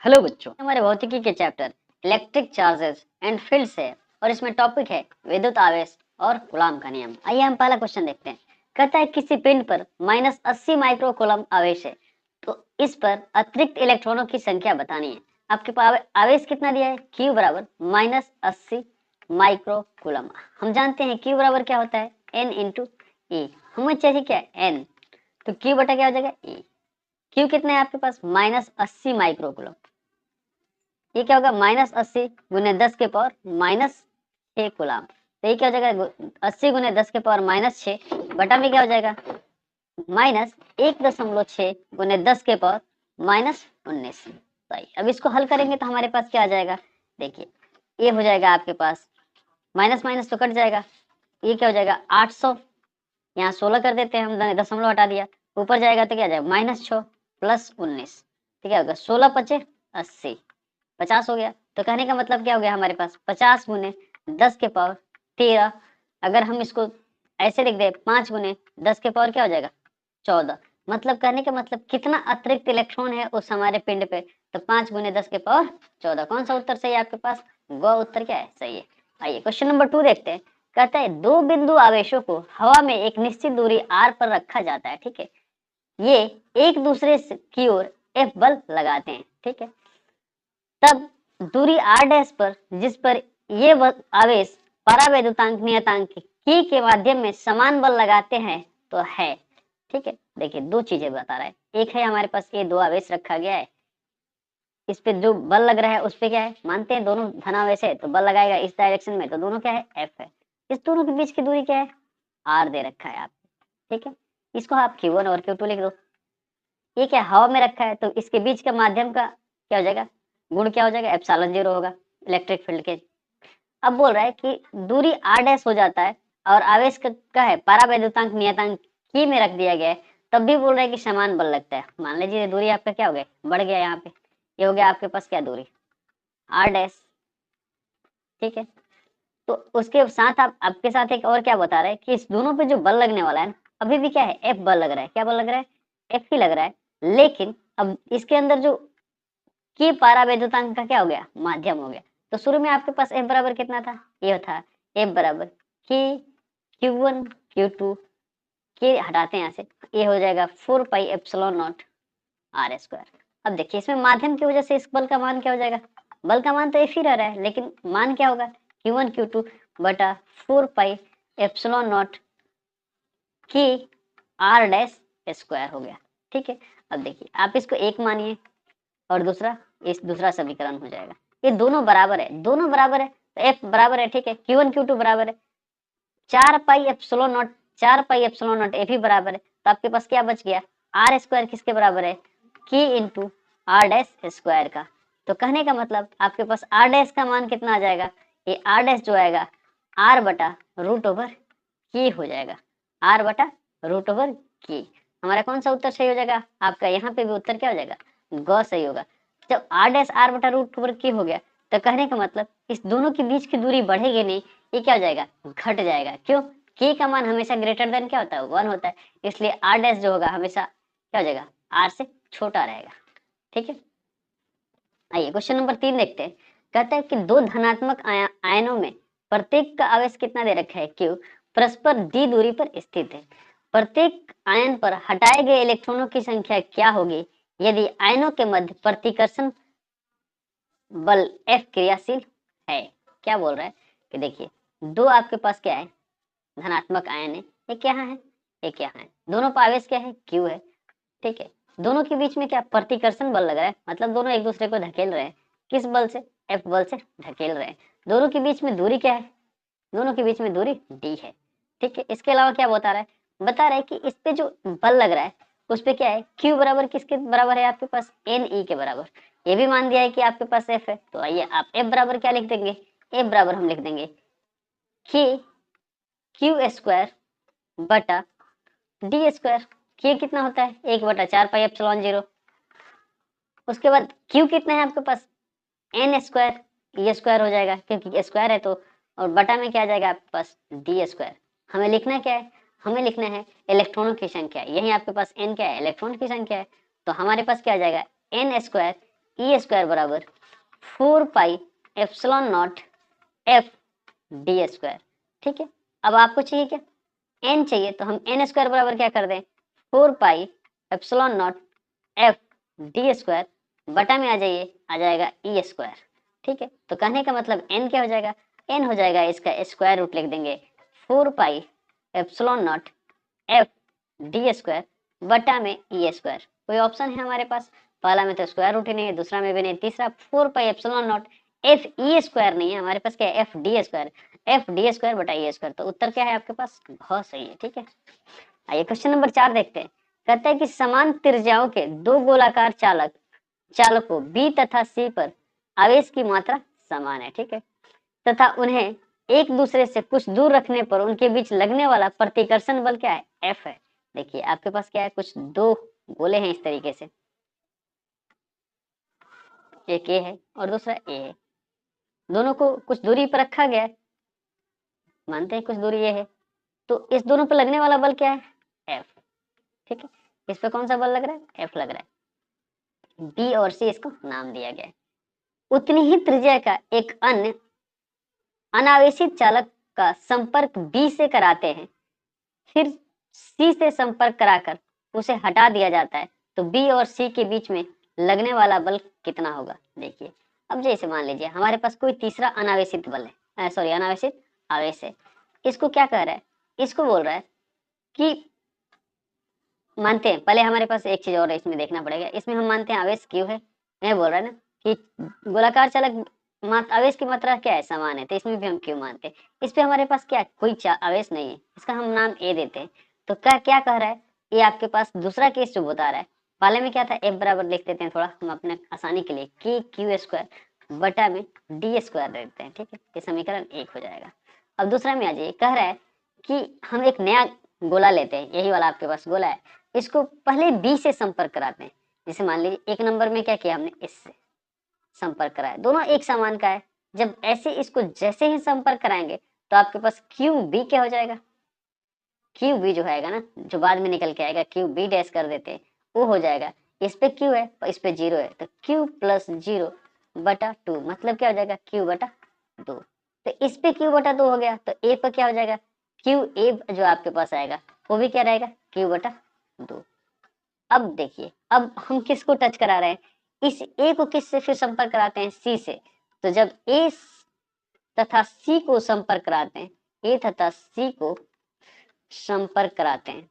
Hello बच्चों, हमारे भौतिकी के chapter electric charges and fields है और इसमें टॉपिक है विद्युत आवेश और कूलॉम का नियम। आइए हम पहला क्वेश्चन देखते हैं। कहता है किसी पिंड पर -80 माइक्रो कूलम आवेश है, तो इस पर अतिरिक्त इलेक्ट्रॉनों की संख्या बतानी है। आपके पास आवेश कितना दिया है? Q बराबर -80 माइक्रो कूलम। हम जानते हैं Q बराबर क्या होता है? N into E। हमें चाहिए क्या है? N, तो Q बटा क्या हो जाएगा? E। Q कितना है आपके पास? -80 माइक्रो कूलम। ये क्या होगा? -80 गुने 10 के पावर -6 कूलम। तो ये क्या हो जाएगा? 80 गुने 10 के पावर -6 बटा में क्या हो जाएगा? -1.6 गुने 10 के पावर -19। सही। अब इसको हल करेंगे तो हमारे पास क्या आ जाएगा? देखिए, ये हो जाएगा आपके पास माइनस माइनस तो कट जाएगा। ये क्या हो जाएगा? 800, यहाँ 16 कर देते हैं, हम दशमलव हटा दिया, ऊपर जाएगा तो क्या आ जाएगा? -6 प्लस 19, तो क्या होगा? 16 पचे 80, 50 हो गया। तो कहने का मतलब क्या हो गया हमारे पास? 50 गुने 10 के पावर 13। अगर हम इसको ऐसे लिख दे, 5 गुने 10 के पावर क्या हो जाएगा? 14। मतलब कहने का मतलब कितना अतिरिक्त इलेक्ट्रॉन है उस हमारे पिंड पे? तो 5 गुने 10 के पावर 14। कौन सा उत्तर सही है आपके पास? ग उत्तर क्या है? सही है। आइए क्वेश्चन नंबर 2 देखते हैं। कहता है दो बिंदु आवेशों को हवा में एक निश्चित दूरी r पर रखा जाता है, ठीक है। ये एक दूसरे की ओर F बल लगाते हैं, ठीक है। तब दूरी r डैश पर, जिस पर ये आवेश परावैद्युतांक नियतांक की के माध्यम में समान बल लगाते हैं, तो है, ठीक है। देखिए, दो चीजें बता रहा है। एक है हमारे पास ये दो आवेश रखा गया है, इस पे जो बल लग रहा है उस पे क्या है? मानते हैं दोनों धनावेश है, तो बल लगाएगा इस डायरेक्शन में, तो दोनों क्या है? F है। इस दोनों के बीच की दूरी क्या है? R दे रखा है आपको, ठीक है। इसको आप Q1 और Q2 लिख दो। ये क्या हवा में रखा है, तो इसके बीच का माध्यम का क्या हो जाएगा? गुण क्या हो जाएगा? एप्सिलॉन 0 होगा इलेक्ट्रिक फील्ड के। अब बोल रहा है कि दूरी r डैश हो जाता है और आवेश का है परावैद्युतांक नियतांक की में रख दिया गया है, तब भी बोल रहा है कि समान बल लगता है। मान लीजिए दूरी आपका क्या हो गया? बढ़ गया। यहाँ पे ये हो गया आपके पास क्या दूरी? r डैश, ठीक है। तो उसके साथ आप आपके साथ एक और क्या बता रहे हैं कि इस दोनों पे जो बल लगने वाला है, अभी भी क्या है? F बल लग रहा है। क्या बल लग रहा है? F ही लग रहा है। लेकिन अब इसके अंदर जो की परावैद्युतांक का क्या हो गया? माध्यम हो गया। तो शुरू में आपके पास F बराबर कितना था? ये था F बराबर की Q1 Q2 के हटाते हैं यहाँ से, ये हो जाएगा 4 pi epsilon not R square. अब देखिए, इसमें माध्यम की वजह से इस बल का मान क्या हो जाएगा? बल का मान तो F ही रह रहा है, लेकिन मान क्या होगा? Q1 Q2 बटा 4 पाई एप्सिलॉन नॉट की R डैश स्क्वायर हो गया, ठीक है। अब देखिए, आप इसको एक मानिए और दूसरा, इस दूसरा समीकरण हो जाएगा। ये दोनों बराबर है, दोनों बराबर है, तो F बराबर है, ठीक है। Q1 Q2 बराबर है 4 pi epsilon not, 4 pi epsilon not F ही बराबर है। तो आपके पास क्या बच गया? R स्क्वायर किसके बराबर है? की इंटू R डैश स्क्वायर का। तो कहने का मतलब आपके पास R डैश का मान कितना आ जाएगा? ये R डैश जो आएगा R बटा रूट ओवर की हो जाएगा। R बटा रूट ओवर की। हमारा कौन सा उत्तर सही हो जाएगा? आपका यहाँ पे भी उत्तर क्या हो जाएगा? ग सही होगा। जब R डैश R बटा रूट ओवर की हो गया, तो कहने का मतलब इस दोनों के बीच की दूरी बढ़ेगी नहीं, ये क्या हो जाएगा? घट जाएगा। क्यों? की का मान हमेशा ग्रेटर देन क्या होता है? 1 होता है। इसलिए R डैश जो होगा हमेशा क्या हो जाएगा? R से छोटा रहेगा, ठीक है। आइए क्वेश्चन नंबर 3 देखते हैं। कहता है कि दो धनात्मक आयनों में प्रत्येक का आवेश कितना दे रखा है? Q परस्पर d दूरी पर स्थित है। प्रत्येक आयन पर हटाए गए इलेक्ट्रॉनों की संख्या क्या होगी यदि आयनों के मध्य प्रतिकर्षण बल F क्रियाशील है? क्या बोल रहा है कि देखिए, दो आपके पास क्या है? धनात्मक आयन है, एक यहाँ है, एक यहाँ है। दोनों पर आवेश क्या है? Q है, ठीक है। दोनों के बीच में क्या प्रतिकर्षण बल लग रहा है, मतलब दोनों एक दूसरे को धकेल रहे हैं। किस बल से? F बल से धकेल रहे हैं। दोनों के बीच में दूरी क्या है? दोनों के बीच में दूरी d है, ठीक है। इसके अलावा क्या बता रहा है? बता रहा है कि इस पे जो बल लग रहा है उस पे क्या है? Q बराबर किसके बराबर है आपके पास? NE के बराबर। ये भी मान दिया है कि आपके पास F है, तो आइए आप F बराबर क्या लिख देंगे? F बराबर हम लिख देंगे कि Q स्क्वायर बटा डी स्क्वायर। Q कितना होता है? 1/4 पाई एप्सिलॉन 0। उसके बाद Q कितना है आपके पास? N square. ये स्क्वायर हो जाएगा क्योंकि स्क्वायर है, तो और बटा में क्या आ जाएगा आपके पास? D square. हमें लिखना क्या है? हमें लिखना है इलेक्ट्रॉनों की संख्या। यही आपके पास N क्या है? इलेक्ट्रॉन की संख्या है। तो हमारे पास क्या आ जाएगा? N स्क्वायर ई स्क्वायर बराबर 4 pi epsilon not F D square. ठीक है, अब आपको चाहिए क्या, एन चाहिए, तो हम एन स्क्वायर बराबर क्या कर दें, 4 pi epsilon not F D square बटा में आ जाइए, आ जाएगा ई स्क्वायर। ठीक है, तो कहने का मतलब एन क्या हो जाएगा, एन हो जाएगा इसका स्क्वायर रूट लिख देंगे 4 pi epsilon not F D square बटा में ई स्क्वायर। कोई ऑप्शन है हमारे पास, पहला में तो स्क्वायर रूट ही नहीं है, दूसरा में भी नहीं, तीसरा 4 pi epsilon not F E square नहीं है हमारे पास, क्या है F D square, F D square बटा ई स्क्वायर। तो उत्तर क्या है आपके पास, बहुत सही है। ठीक है, आइए क्वेश्चन नंबर 4 देखते हैं। कहता है कि समान त्रिज्याओं के दो गोलाकार चालकों बी तथा सी पर आवेश की मात्रा समान है। ठीक है, तथा उन्हें एक दूसरे से कुछ दूर रखने पर उनके बीच लगने वाला प्रतिकर्षण बल क्या है, एफ है। देखिए आपके पास क्या है, कुछ दो गोले हैं इस तरीके से, एक ए है और दूसरा ए है, दोनों को कुछ दूरी पर रखा गया है, मानते हैं कुछ दूरी ये है, तो इस दोनों पर लगने वाला बल क्या है, एफ। ठीक है, इस पे कौन सा बल लग रहा है, एफ लग रहा है, बी और सी इसको नाम दिया गया है। उतनी ही त्रिज्या का एक अन्य अनावेशित चालक का संपर्क बी से कराते हैं, फिर सी से संपर्क कराकर उसे हटा दिया जाता है, तो बी और सी के बीच में लगने वाला बल कितना होगा। देखिए अब जैसे मान लीजिए हमारे पास कोई तीसरा अनावेशित बल है, सॉरी अनावेशित आवेश है, इसको क्या कह रहा है, इसको बोल रहा है कि मानते हैं, पहले हमारे पास एक चीज और इसमें देखना पड़ेगा, इसमें हम मानते हैं आवेश क्यू है, मैं बोल रहा है ना कि गोलाकार चालक आवेश की मात्रा क्या है, समान है, तो इसमें भी हम क्यू मानते हैं। इस पे हमारे पास क्या कोई आवेश नहीं है, इसका हम नाम ए देते हैं। तो क्या क्या कह रहा है, ये आपके पास दूसरा केस जो बता रहा है, पहले में क्या था, एफ बराबर लिख देते हैं थोड़ा हम अपने आसानी के लिए, के क्यू स्क्वायर बटा में डी स्क्वायर देते हैं। ठीक है, ये समीकरण 1 हो जाएगा। अब दूसरा में आ जाइए, कह रहा है कि हम एक नया गोला लेते हैं, यही वाला आपके पास गोला है, इसको पहले बी से संपर्क कराते हैं। जैसे मान लीजिए एक नंबर में क्या किया हमने, इससे संपर्क कराया, दोनों एक समान का है, जब ऐसे इसको जैसे ही संपर्क कराएंगे तो आपके पास क्यू बी क्या हो जाएगा, क्यू बी जो आएगा ना, जो बाद में निकल के आएगा, क्यू बी डैश कर देते हैं, वो हो जाएगा, इस पे क्यू है इस पे जीरो है, तो क्यू प्लस जीरो बटा 2, मतलब क्या हो जाएगा, क्यू बटा 2। तो इस पे क्यू बटा 2 हो गया, तो ए पर क्या हो जाएगा, क्यू ए जो आपके पास आएगा वो भी क्या रहेगा, क्यू बटा 2। अब देखिए, अब हम किसको टच करा रहे हैं, इस ए को किससे फिर संपर्क कराते हैं, सी से। तो जब ए तथा सी को संपर्क कराते हैं, ए तथा सी को संपर्क कराते हैं,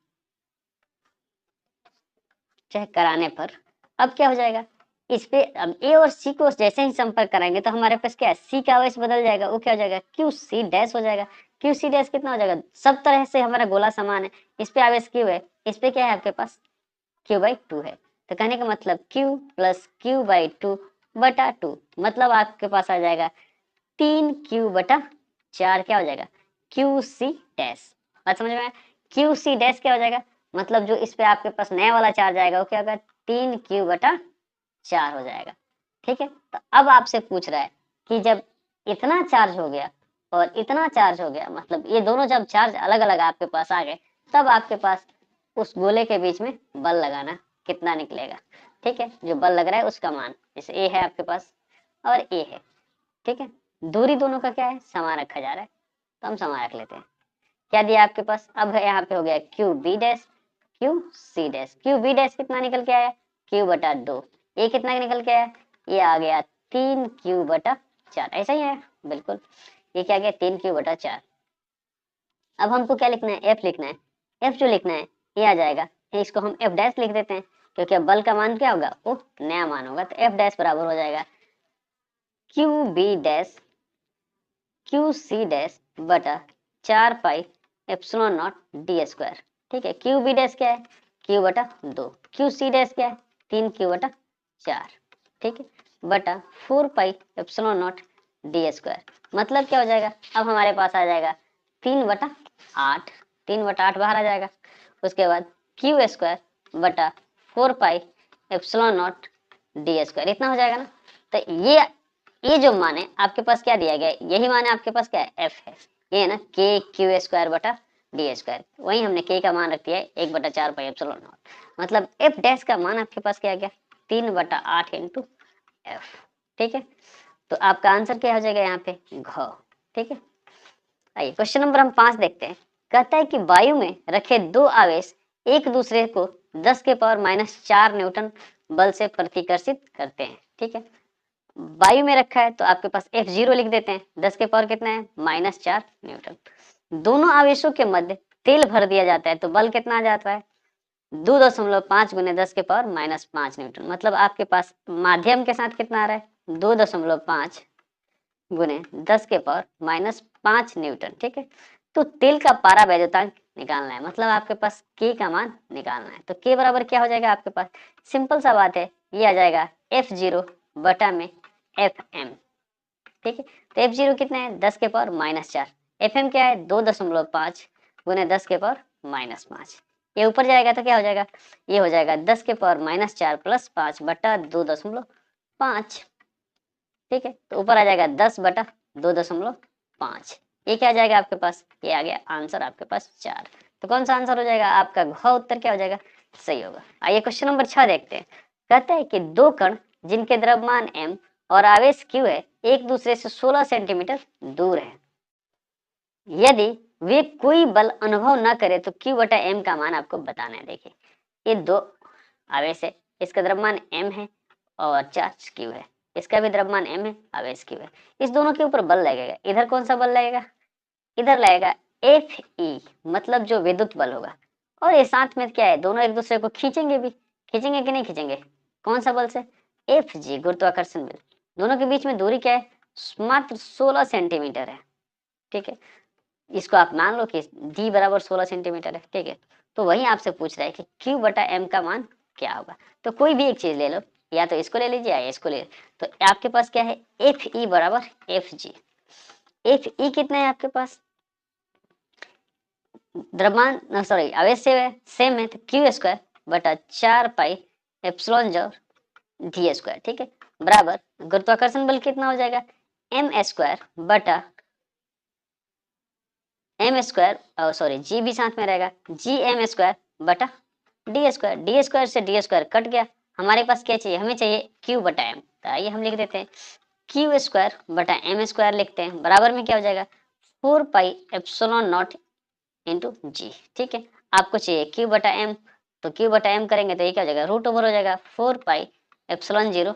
चाहे कराने पर, अब क्या हो जाएगा, इस पे अब ए और सी को जैसे ही संपर्क कराएंगे तो हमारे पास क्या है, सी का आवेश बदल जाएगा, वो क्या हो जाएगा, क्यू सी डैश हो जाएगा। क्यू सी डैश कितना हो जाएगा, सब तरह से हमारा गोला समान है, इस पे आवेश क्यू है, इस पे क्या है आपके पास, q/2 है। तो कहने का मतलब q प्लस q/2 बटा 2, मतलब आपके पास आ जाएगा 3q बटा 4, क्या हो जाएगा, QC डैश। बात समझ में आया, QC डैश क्या हो जाएगा, मतलब जो इस पे आपके पास नया वाला चार्ज आएगा वो क्या होगा, 3q बटा 4 हो जाएगा। ठीक है, तो अब आपसे पूछ रहा है कि जब इतना चार्ज हो गया और इतना चार्ज हो गया, मतलब ये दोनों जब चार्ज अलग अलग आपके पास आ गए, तब आपके पास उस गोले के बीच में बल लगाना कितना निकलेगा। ठीक है, जो बल लग रहा है उसका मान, जैसे ए है आपके पास और ए है, ठीक है, दूरी दोनों का क्या है, समान रखा जा रहा है, तो हम समान रख लेते हैं। क्या दिया आपके पास, अब यहाँ पे हो गया Q B dash Q C dash, Q B dash कितना निकल के आया, क्यू बटा 2, ए कितना निकल के आया, ये आ गया 3q बटा 4, ऐसा ही है बिल्कुल, ये क्या गया 3q बटा 4। अब हमको क्या लिखना है, एफ लिखना है, एफ जो लिखना है ये आ जाएगा, इसको हम एफ डैश लिख देते हैं, क्योंकि अब बल का मान क्या होगा, वो नया मान होगा, तो एफ डैश बराबर हो जाएगा Q B dash Q C dash बटा 4 pi epsilon naught D square. ठीक है, क्यू बी डैश क्या है, क्यू बटा 2, क्यू सी डैश क्या है, 3q बटा 4, ठीक है, बटा 4 pi epsilon naught D square, मतलब क्या हो जाएगा, अब हमारे पास आ जाएगा 3/8, 3/8 बाहर आ जाएगा, उसके बाद क्यू स्क्वायर बटा 4 pi epsilon naught D square, इतना हो जाएगा ना। तो ये जो मान है आपके पास क्या दिया गया है, यही मान है आपके पास क्या है, एफ है, ये है ना के क्यू स्क्वायर बटा डी स्क्वायर, वही हमने के का मान रख दिया है 1/4 पाई एप्सिलॉन नॉट, मतलब एफ डैश का मान आपके पास क्या आ गया, 3/8 इंटू एफ। ठीक है, तो आपका आंसर क्या हो जाएगा यहाँ पे घ। ठीक है, आइए क्वेश्चन नंबर हम 5 देखते हैं। कहता है कि वायु में रखे दो आवेश एक दूसरे को 10 के पावर -4 न्यूटन बल से प्रतिकर्षित करते हैं। ठीक है, वायु में रखा है तो आपके पास F0 लिख देते हैं, 10 के पावर कितना है -4 न्यूटन। दोनों आवेशों के मध्य तेल भर दिया जाता है तो बल कितना आ जाता है 2.5 गुने 10 के पावर -5 न्यूटन। मतलब आपके पास माध्यम के साथ कितना आ रहा है 2.5 गुने 10 के पावर -5 न्यूटन। ठीक है, तो तेल का पारा वैद्युतांक निकालना है, मतलब आपके पास के का मान निकालना है। तो के बराबर क्या हो जाएगा आपके पास, सिंपल सा बात है, ये आ जाएगा F0 बटा में Fm। ठीक है, तो F0 कितना है 10 के पावर -4, Fm क्या है 2.5 गुने 10 के पावर -5। ये ऊपर जाएगा तो क्या हो जाएगा, ये हो जाएगा 10 के पावर -4 + 5 बटा 2.5। ठीक है, तो ऊपर आ जाएगा 10 बटा 2.5। ये क्या आ जाएगा आपके पास, ये आ गया आंसर आपके पास 4। तो कौन सा आंसर हो जाएगा आपका घ उत्तर क्या हो जाएगा, सही होगा। आइए क्वेश्चन नंबर 6 देखते हैं। कहते हैं कि दो कण जिनके द्रव्यमान m और आवेश q है एक दूसरे से 16 सेंटीमीटर दूर है। यदि वे कोई बल अनुभव न करे तो q बटा m का मान आपको बताना है। देखिए, ये दो आवेश है, इसका द्रव्यमान m है और चार्ज q है, इसका भी द्रव्यमान m है, आवेश q है। इस दोनों के ऊपर बल लगेगा, इधर कौन सा बल लगेगा, इधर लगेगा Fe, मतलब जो विद्युत बल होगा। और ये साथ में क्या है, दोनों एक दूसरे को खींचेंगे भी, खींचेंगे कि नहीं खींचेंगे, कौन सा बल से, Fg, गुरुत्वाकर्षण बल। दोनों के बीच में दूरी क्या है, मात्र 16 सेंटीमीटर है। ठीक है, इसको आप मान लो कि d बराबर 16 सेंटीमीटर है। ठीक है, तो वही आपसे पूछ रहा है कि q बटा m का मान क्या होगा। तो कोई भी एक चीज ले लो, या तो इसको ले लीजिए या इसको ले, तो आपके पास क्या है Fe बराबर Fg। Fe कितना है आपके पास, द्रव्यमान सॉरी आवेश से सेम है, तो q² बटा 4 पाई एप्सिलॉन d²। ठीक है, बराबर गुरुत्वाकर्षण बल कितना हो जाएगा m² बटा m² सॉरी g भी साथ में रहेगा, gm² बटा d² से d² कट गया, हमारे पास क्या चाहिए, हमें चाहिए q बटा m। तो आइए हम लिख देते हैं q² बटा m² लिखते हैं, बराबर में क्या हो जाएगा 4 पाई एप्सिलॉन नॉट इंटू जी। ठीक है, आपको चाहिए q बटा m, तो q बटा m करेंगे तो ये क्या हो जाएगा रूट ओवर हो जाएगा 4 पाई एप्सिलॉन 0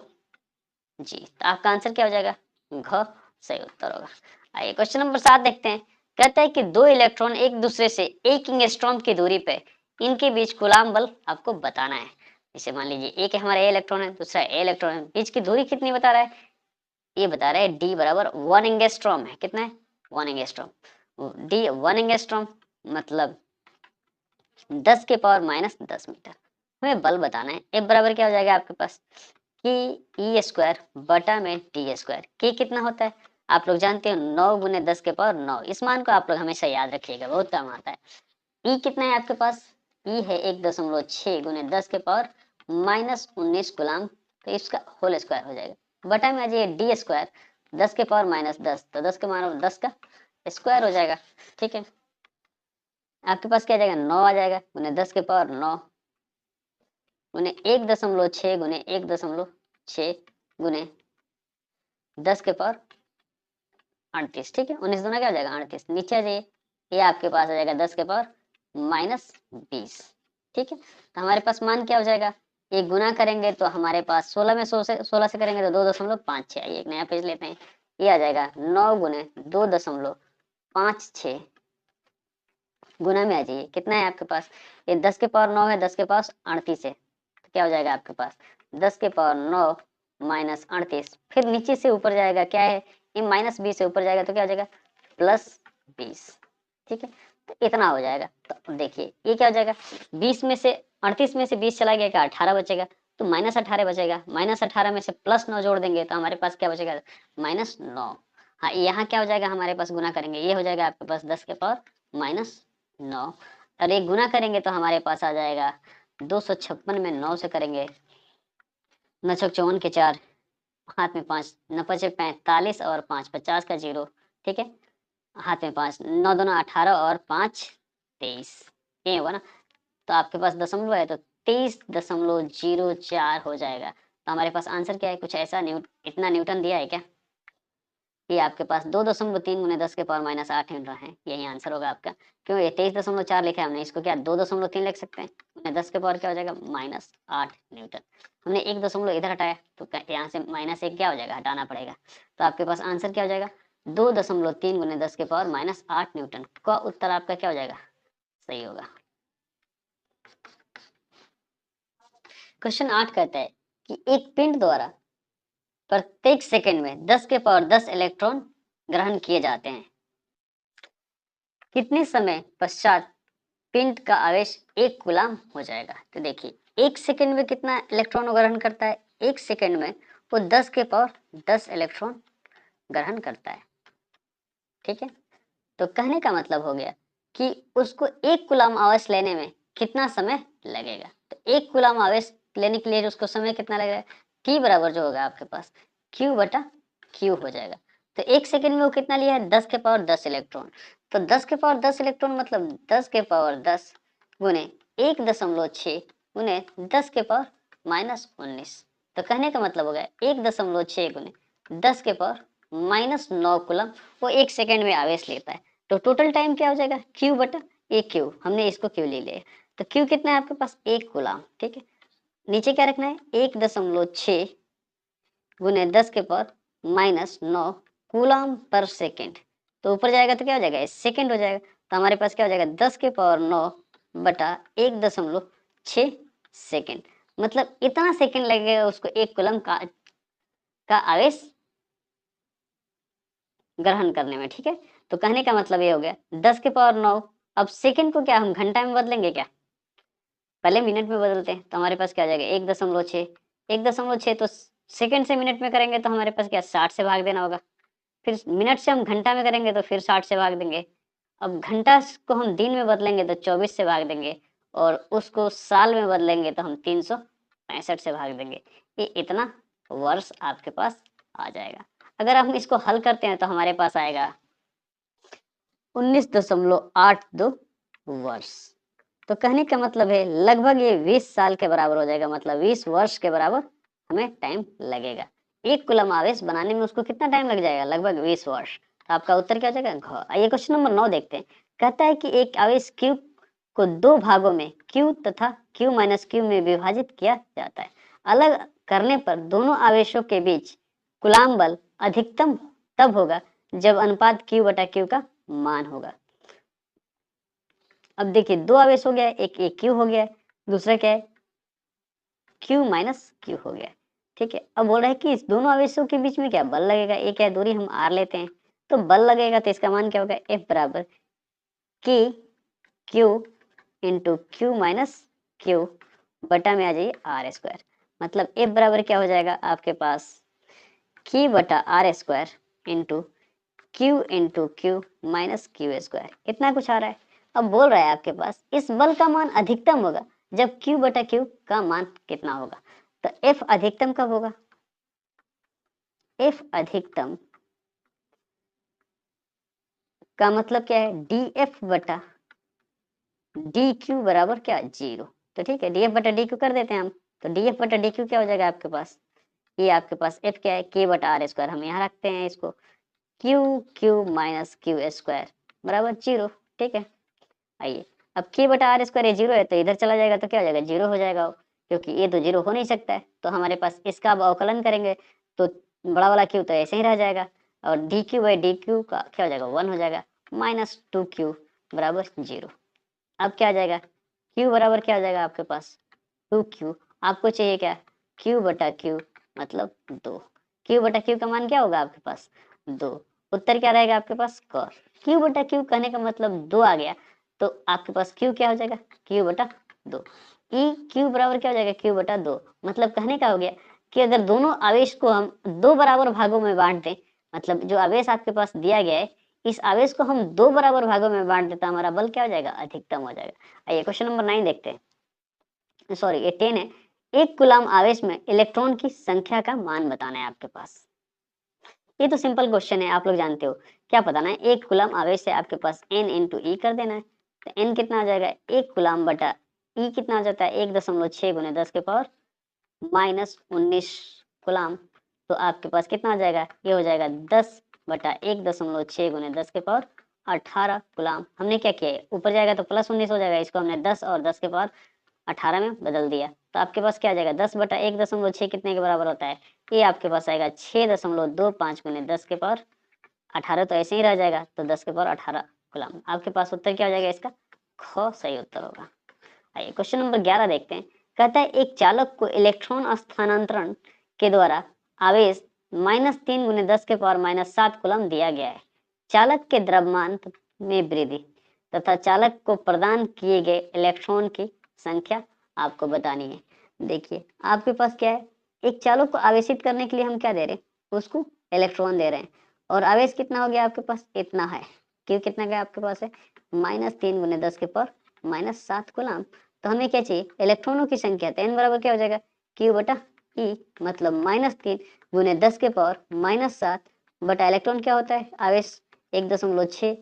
जी। तो आपका आंसर क्या हो जाएगा घ, सही उत्तर होगा। आइए क्वेश्चन नंबर 7 देखते हैं। कहता है कि दो इलेक्ट्रॉन एक दूसरे से 1 एंगस्ट्रॉम की दूरी पे, इनके बीच कूलाम बल आपको बताना है। जैसे मान लीजिए एक हमारा ए इलेक्ट्रॉन है, दूसरा ए इलेक्ट्रॉन है, बीच की दूरी कितनी बता रहा है, ये बता रहा है d बराबर 1 एंगस्ट्रॉम है। कितना है 1 एंगस्ट्रॉम, d 1 एंगस्ट्रॉम मतलब 10 के पावर -10 मीटर। हमें बल बताना है। F बराबर क्या हो जाएगा आपके पास कि E² बटा में t²। के कितना होता है आप लोग जानते हो 9 गुने 10 के पावर 9। इस मान को आप लोग हमेशा याद रखिएगा, बहुत काम आता है। E कितना है आपके पास, E है 1.6 गुने 10 के पावर -19 गुलाम, तो इसका होल स्क्वायर हो जाएगा। बटा में आ जाइए d², 10 के पावर -10, तो 10 के मान 10 का स्क्वायर हो जाएगा। ठीक है, आपके पास क्या आ जाएगा 9 आ जाएगा गुने 10 के पावर 9 गुने 1.6 गुने 1.6 गुने 10 के पावर 38। ठीक है, 19 दूना क्या हो जाएगा 38, नीचे आ जाइए, ये आपके पास आ जाएगा 10 के पावर -20। ठीक है, तो हमारे पास मान क्या हो जाएगा, ये गुना करेंगे तो हमारे पास 16 में 16 से करेंगे तो 2.56। आइए एक नया पेज लेते हैं, ये आ जाएगा 9 गुने 2.56 गुना में आ जाइए, कितना है आपके पास, ये 10 के पावर 9 है, 10 के पास 38 है, तो क्या हो जाएगा आपके पास 10 के पावर 9 माइनस 38, फिर नीचे से ऊपर जाएगा क्या है, ये -20 से ऊपर जाएगा तो क्या हो जाएगा +20। ठीक है, तो इतना हो जाएगा। तो देखिए ये क्या हो जाएगा 20 में से 38 में से 20 चला गया, क्या 18 बचेगा, तो -18 बचेगा, -18 में से +9 जोड़ देंगे तो हमारे पास क्या बचेगा -9। हाँ, यहाँ क्या हो जाएगा हमारे पास गुना करेंगे, ये हो जाएगा आपके पास 10 के पावर -9, और एक गुना करेंगे तो हमारे पास आ जाएगा 256 में 9 से करेंगे, 9 छक 54 के 4, हाथ में 5, 9 पचे 45 और 5 50 का 0। ठीक है, हाथ में 5, 9 दूना 18 और 5 23, ये होगा ना। तो आपके पास दशमलव है तो 23.04 हो जाएगा। तो हमारे पास आंसर क्या है, कुछ ऐसा इतना न्यूटन दिया है क्या, ये आपके पास 2.3 गुने 10 के पावर माइनस 8 न्यूटन है, यही आंसर होगा आपका। क्यों, ये 23.4 लिखा है हमने, इसको क्या 2.3 लिख सकते हैं, गुने 10 के पावर क्या हो जाएगा माइनस 8 न्यूटन। हमने एक दशमलव इधर हटाया तो यहाँ से -1 क्या हो जाएगा, हटाना पड़ेगा। तो आपके पास आंसर क्या हो जाएगा, 2.3 गुने 10 के पावर माइनस 8 न्यूटन का उत्तर आपका क्या हो जाएगा, सही होगा। क्वेश्चन 8 कहता है कि एक पिंड द्वारा प्रत्येक सेकंड में 10 के पावर 10 इलेक्ट्रॉन ग्रहण किए जाते हैं, कितने समय पश्चात पिंड का आवेश 1 कूलम हो जाएगा। तो देखिए 1 सेकंड में कितना इलेक्ट्रॉन ग्रहण करता है, 1 सेकंड में वो 10 के पावर 10 इलेक्ट्रॉन ग्रहण करता है, ठीक है। तो कहने का मतलब हो गया कि उसको 1 कूलम आवेश लेने में कितना समय लगेगा। तो 1 कूलम आवेश लेने के लिए उसको समय कितना लगेगा, T बराबर जो होगा आपके पास Q बटा Q हो जाएगा। तो 1 सेकंड में वो कितना लिया है, 10 के पावर 10 इलेक्ट्रॉन। तो 10 के पावर 10 इलेक्ट्रॉन मतलब 10 के पावर 10 गुने 1.6 गुने 10 के पावर -19। तो कहने का मतलब हो गया 1.6 गुने 10 के पावर -9 कूलम वो 1 सेकंड में आवेश लेता है। तो टोटल टाइम क्या हो जाएगा, Q बटा A Q, हमने इसको Q ले लिया। तो Q कितना है आपके पास, 1 कूलम, ठीक है। नीचे क्या रखना है, 1.6 गुने 10 के पावर -9 कूलम पर सेकेंड। तो ऊपर जाएगा तो क्या हो जाएगा, सेकेंड हो जाएगा। तो हमारे पास क्या हो जाएगा, 10 के पावर 9 बटा 1.6 सेकेंड, मतलब इतना सेकेंड लगेगा उसको 1 कूलम का आवेश ग्रहण करने में, ठीक है। तो कहने का मतलब ये हो गया 10 के पावर 9। अब सेकंड को क्या हम घंटा में बदलेंगे क्या, पहले मिनट में बदलते हैं। तो हमारे पास क्या आ जाएगा 1.6, 1.6 तो सेकंड से मिनट में करेंगे तो हमारे पास क्या 60 से भाग देना होगा। फिर मिनट से हम घंटा में करेंगे तो फिर 60 से भाग देंगे। अब घंटा को हम दिन में बदलेंगे तो 24 से भाग देंगे, और उसको साल में बदलेंगे तो हम 365 से भाग देंगे। ये इतना वर्ष आपके पास आ जाएगा। अगर हम इसको हल करते हैं तो हमारे पास आएगा 19.82 वर्ष। तो कहने का मतलब है लगभग ये 20 साल के बराबर हो जाएगा, मतलब 20 वर्ष के बराबर हमें टाइम लगेगा। 1 कूलम आवेश बनाने में उसको कितना टाइम लग जाएगा, लगभग 20 वर्ष। तो आपका उत्तर क्या हो जाएगा, घ। आइए क्वेश्चन नंबर 9 देखते हैं। कहता है कि एक आवेश Q को 2 भागों में Q तथा Q माइनस Q में विभाजित किया जाता है। अलग करने पर दोनों आवेशों के बीच कूलम बल अधिकतम तब होगा जब अनुपात Q बटा Q का मान होगा। अब देखिए 2 आवेश हो गया, एक Q हो गया, दूसरा क्या है Q माइनस Q हो गया, ठीक है। अब बोल रहा है कि इस दोनों आवेशों के बीच में क्या बल लगेगा, एक क्या दूरी हम R लेते हैं, तो बल लगेगा तो इसका मान क्या होगा, F बराबर K Q into Q minus Q बटा में आ जाइए R स्क्वायर। मतलब F बराबर क्या हो जाएगा आपके पास K बटा R square into Q minus Q square, इतना कुछ आ रहा है। अब बोल रहा है आपके पास इस बल का मान अधिकतम होगा जब Q बटा Q का मान कितना होगा। तो F अधिकतम कब होगा, F अधिकतम का मतलब क्या है, DF बटा DQ बराबर क्या 0। तो ठीक है DF बटा DQ कर देते हैं हम। तो DF बटा DQ क्या हो जाएगा आपके पास, ये आपके पास F क्या है K बटा R स्क्वायर, हम यहाँ रखते हैं इसको Q माइनस Q स्क्वायर बराबर 0, ठीक है। आइए अब K बटा R स्क्वायर 0 है तो इधर चला जाएगा तो क्या हो जाएगा 0 हो जाएगा, क्योंकि ये तो 0 हो नहीं सकता है। तो हमारे पास इसका अब अवकलन करेंगे तो बड़ा वाला Q तो ऐसे ही रह जाएगा, और DQ बाई DQ का क्या हो जाएगा 1 हो जाएगा, माइनस 2Q बराबर 0। अब क्या आ जाएगा Q बराबर क्या हो जाएगा आपके पास 2Q। आपको चाहिए क्या Q बटा Q मतलब 2, Q बटा Q का मान क्या होगा आपके पास 2। उत्तर क्या रहेगा आपके पास क। Q बटा Q कहने का मतलब 2 आ गया, तो आपके पास Q क्या हो जाएगा Q बटा 2। E Q बराबर क्या हो जाएगा Q बटा 2। मतलब कहने का हो गया कि अगर दोनों आवेश को हम 2 बराबर भागों में बांट दें, मतलब जो आवेश आपके पास दिया गया है इस आवेश को हम 2 बराबर भागों में बांट देता हमारा बल क्या हो जाएगा अधिकतम हो जाएगा। आइए क्वेश्चन नंबर 9 देखते हैं, सॉरी ये 10 है। एक कूलम आवेश में इलेक्ट्रॉन की संख्या का मान बताना है आपके पास। ये तो सिंपल क्वेश्चन है, आप लोग जानते हो क्या बताना है, एक कूलम आवेश है आपके पास n इंटू ई कर देना है। तो n कितना आ जाएगा एक कूलम बटा ई कितना आ जाता है 1.6 गुने 10 के पावर -19 कूलाम, तो आपके पास कितना आ जाएगा, ये हो जाएगा 10/1.6 गुने 10 के पावर 18 कूलाम। हमने क्या किया है, ऊपर जाएगा तो +19 हो जाएगा, इसको हमने 10 और 10 के पावर 18 में बदल दिया, तो आपके पास क्या आ जाएगा, 10/1.6 कितने के बराबर होता है, ये आपके पास आएगा 6.25 गुने 10 के पावर 18, तो ऐसे ही रह जाएगा, तो 10 के पावर 18 कूलाम। आपके पास उत्तर क्या हो जाएगा इसका, ख सही उत्तर होगा। आइए क्वेश्चन नंबर 11 देखते हैं। कहता है एक चालक को इलेक्ट्रॉन स्थानांतरण के द्वारा आवेश -3 गुने 10 के पावर -7 कूलम दिया गया है। चालक के द्रव्यमान में वृद्धि तथा चालक को प्रदान किए गए इलेक्ट्रॉन की संख्या आपको बतानी है। देखिए आपके पास क्या है, एक चालक को आवेशित करने के लिए हम क्या दे रहे हैं, उसको इलेक्ट्रॉन दे रहे हैं, और आवेश कितना हो गया आपके पास, इतना है। क्यों कितना गया आपके पास है, -3 गुने 10 के पावर -7 कूलम। तो हमें क्या चाहिए, इलेक्ट्रॉनों की संख्या, तो n बराबर क्या हो जाएगा, Q/E, मतलब -3 गुने 10 के पावर -7 बटा इलेक्ट्रॉन क्या होता है, आवेश 1.6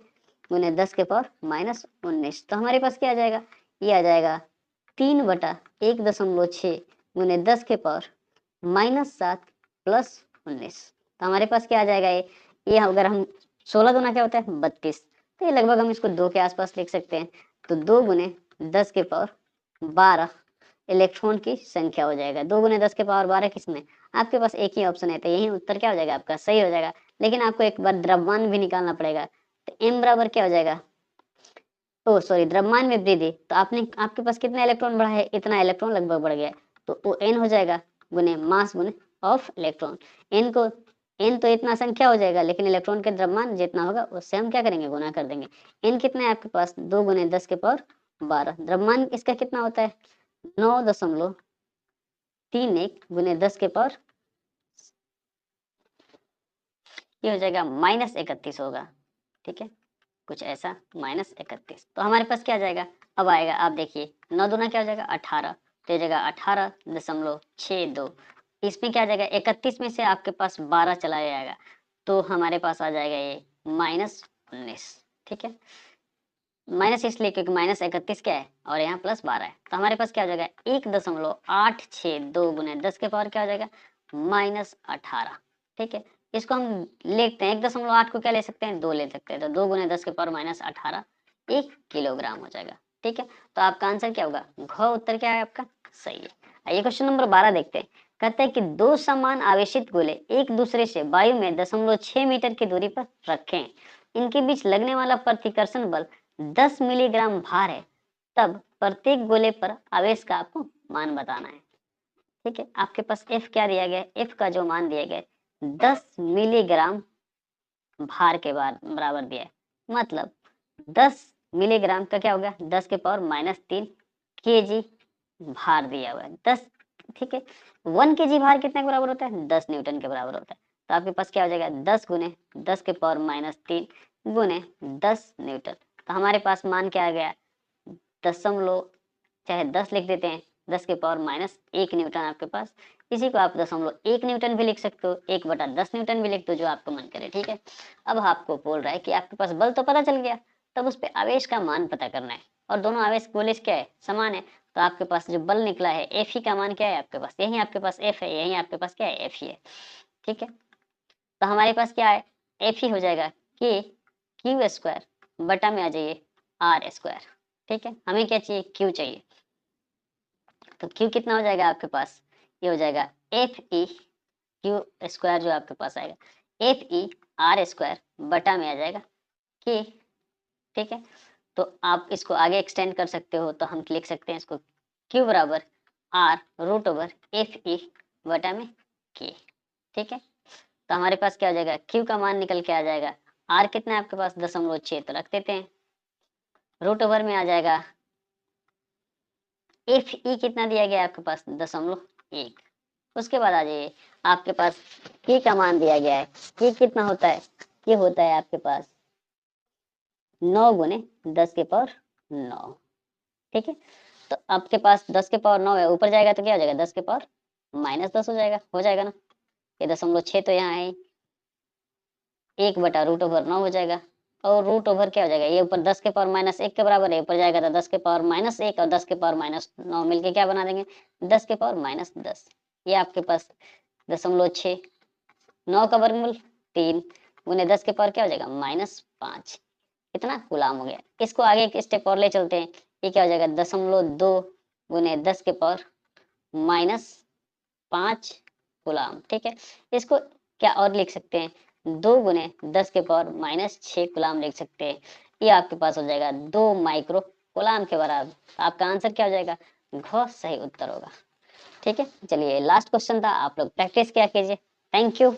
गुने 10 के पावर -19। तो हमारे पास क्या आ जाएगा, ये आ जाएगा 3/1.6 गुने 10 के पावर -7 + 19। तो हमारे पास क्या आ जाएगा, ये अगर हम 16 दूना क्या होता है 32, तो ये लगभग हम इसको 2 के आसपास लिख सकते हैं। तो 2 गुने 10 के पावर 12 इलेक्ट्रॉन की संख्या हो जाएगा। 2 गुने 10 के पावर 12 किसमें, आपके पास एक ही ऑप्शन है, तो यही उत्तर क्या हो जाएगा आपका, सही हो जाएगा। लेकिन आपको एक बार द्रव्यमान भी निकालना पड़ेगा, तो m बराबर क्या हो जाएगा, ओ सॉरी द्रव्यमान में वृद्धि, तो आपके पास कितना इलेक्ट्रॉन बढ़ा है, इतना इलेक्ट्रॉन लगभग बढ़ गया है, तो वो n हो जाएगा गुने मास गुने ऑफ इलेक्ट्रॉन। n तो इतना संख्या हो जाएगा, लेकिन इलेक्ट्रॉन के द्रव्यमान जितना होगा उससे हम क्या करेंगे, गुना कर देंगे। n कितना है आपके पास, 2 गुने 10 के पावर 12। द्रव्यमान इसका कितना होता है, 9.31 गुने 10 के पावर, ये हो जाएगा -31 होगा, ठीक है, कुछ ऐसा -31। तो हमारे पास क्या आ जाएगा, अब आएगा, आप देखिए 9 दूना क्या हो जाएगा 18, तो ये जगह 18.62, इसमें क्या आ जाएगा, 31 में से आपके पास 12 चला जाएगा, तो हमारे पास आ जाएगा ये -19, ठीक है। माइनस इसलिए क्योंकि -31 क्या है और यहाँ +12 है, तो हमारे पास क्या हो जाएगा, 1.862 गुने 10 के पावर क्या हो जाएगा, -18, ठीक है। इसको हम लिखते हैं 1.8 को क्या ले सकते हैं, 2 ले सकते हैं, तो 2 गुने 10 के पावर -18 1 किलोग्राम हो जाएगा, ठीक है। तो आपका आंसर क्या होगा, घ उत्तर क्या है आपका, सही है। आइए क्वेश्चन नंबर 12 देखते हैं। कहते हैं कि दो समान आवेशित गोले एक दूसरे से वायु में 0.6 मीटर की दूरी पर रखें, इनके बीच लगने वाला प्रतिकर्षण बल 10 मिलीग्राम भार है, तब प्रत्येक गोले पर आवेश का आपको मान बताना है, ठीक है। आपके पास F क्या दिया गया है, F का जो मान दिया गया है 10 मिलीग्राम भार के बराबर दिया है, मतलब 10 मिलीग्राम का क्या हो गया, 10 के पावर -3 केजी भार दिया हुआ है, 10, ठीक है। 1 केजी भार कितने के बराबर होता है, 10 न्यूटन के बराबर होता है, तो आपके पास क्या हो जाएगा, 10 गुने 10 के पावर -3 गुने 10 न्यूटन। तो हमारे पास मान क्या आ गया, दशमलव, चाहे 10 लिख देते हैं, 10 के पावर -1 न्यूटन आपके पास, इसी को आप 0.1 न्यूटन भी लिख सकते हो, 1/10 न्यूटन भी लिख दो, जो आपको मन करे, ठीक है। अब आपको बोल रहा है कि आपके पास बल तो पता चल गया, तब उस पे आवेश का मान पता करना है, और दोनों आवेश गोले क्या है, समान है, तो आपके पास जो बल निकला है F ही का मान क्या है आपके पास, यही आपके पास F है, यही आपके पास क्या है, F ही है, ठीक है। तो हमारे पास क्या है, F ही हो जाएगा कि Q² बटा में आ जाइए R², ठीक है। हमें क्या चाहिए, Q चाहिए, तो Q कितना हो जाएगा आपके पास, ये हो जाएगा Fe Q² जो आपके पास आएगा Fe R² बटा में आ जाएगा K, ठीक है। तो आप इसको आगे एक्सटेंड कर सकते हो, तो हम लिख सकते हैं इसको Q बराबर R√Fe बटा में K, ठीक है। तो हमारे पास क्या हो जाएगा, Q का मान निकल के आ जाएगा, R कितना है आपके पास 0.6, तो रख देते हैं, रूट ओवर में आ जाएगा Fe कितना दिया गया आपके पास 0.1, उसके बाद आ जाइए आपके पास K का मान दिया गया है, K कितना होता है, K होता है आपके पास 9 गुने 10 के पावर 9, ठीक है। तो आपके पास 10 के पावर 9 है, ऊपर जाएगा तो क्या हो जाएगा, 10 के पावर -10 हो जाएगा ना, ये 0.6 तो यहाँ है, 1/√9 हो जाएगा, और रूट ओवर क्या हो जाएगा, ये ऊपर 10 के पावर -1 के बराबर है, ऊपर जाएगा तो 10 के पावर -1 और 10 के पावर -9 मिलके क्या बना देंगे, 10 के पावर -10, ये आपके पास 0.6, 9 का वर्गमूल 3 गुने 10 के पावर क्या हो जाएगा -5, कितना कूलाम हो गया। इसको आगे एक स्टेप और ले चलते हैं, ये क्या हो जाएगा 0.2 गुने 10 के पावर -5 कूलाम। ठीक है, इसको क्या और लिख सकते हैं, 2 गुने 10 के पावर -6 कूलाम लिख सकते हैं। ये आपके पास हो जाएगा 2 माइक्रो कूलाम के बराबर। तो आपका आंसर क्या हो जाएगा, घ सही उत्तर होगा। ठीक है, चलिए लास्ट क्वेश्चन था, आप लोग प्रैक्टिस क्या कीजिए। Thank you.